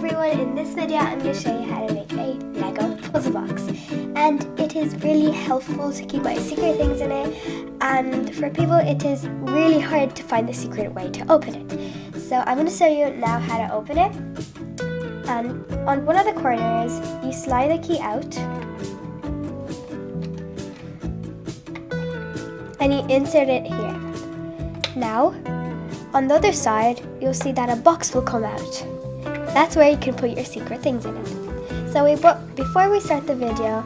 everyone, in this video I'm going to show you how to make a Lego puzzle box, and it is really helpful to keep my secret things in it, and for people it is really hard to find the secret way to open it. So I'm going to show you now how to open it, and on one of the corners you slide the key out and you insert it here. Now on the other side you'll see that a box will come out. That's where you can put your secret things in it. So before we start the video,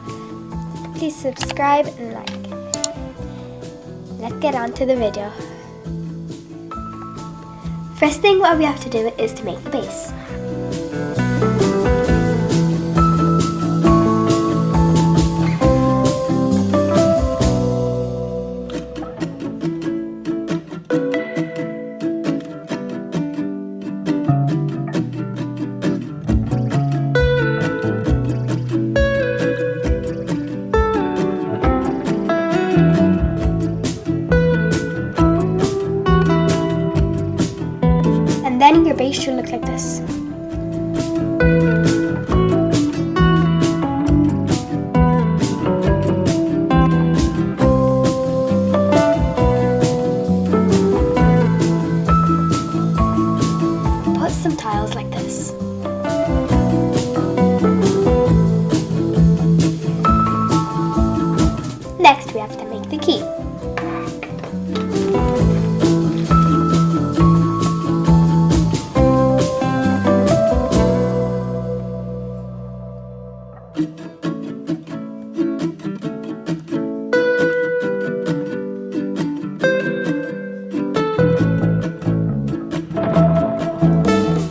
please subscribe and like. Let's get on to the video. First thing what we have to do is to make the base. Then your base should look like this. Put some tiles like this. Next we have to make the key.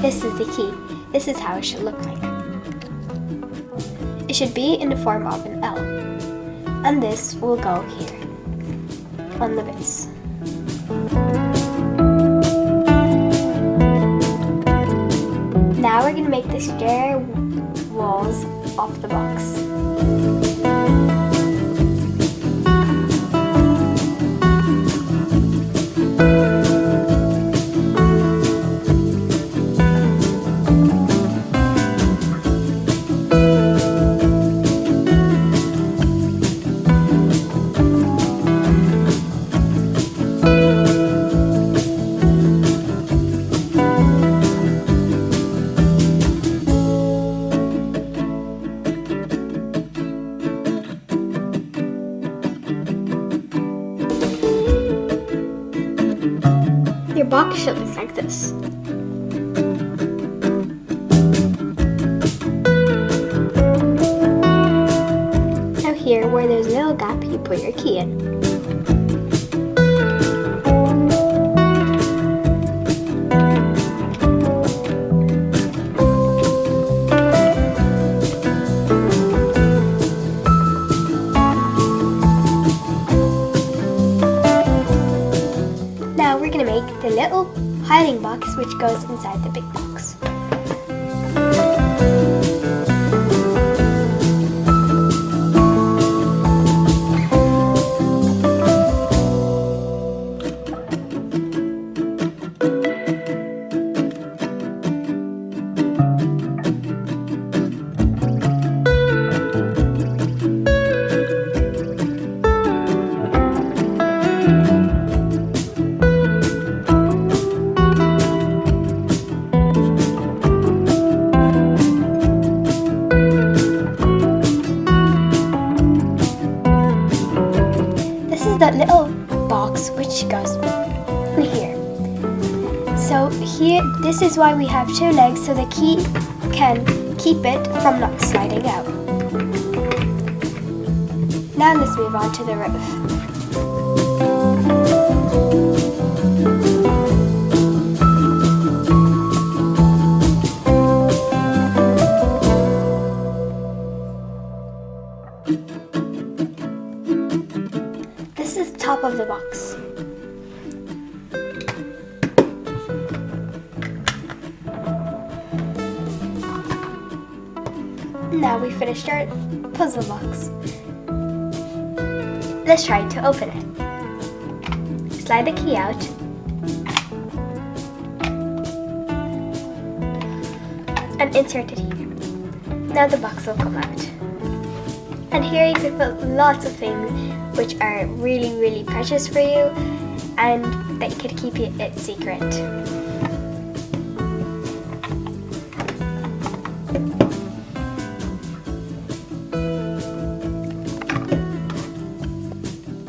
This is the key. This is how it should look like. It should be in the form of an L. And this will go here on the base. Now we're going to make the stair walls of the box. Your box should look like this. Now here, where there's a little gap, you put your key in. Now we're going to make the little hiding box which goes inside the big box. That little box which goes in here. So here, this is why we have two legs, so the key can keep it from not sliding out. Now let's move on to the roof. This is the top of the box. Now we finished our puzzle box. Let's try to open it. Slide the key out and insert it here. Now the box will come out. And here you could put lots of things which are really, really precious for you and that could keep it secret.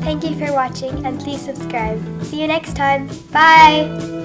Thank you for watching and please subscribe. See you next time. Bye!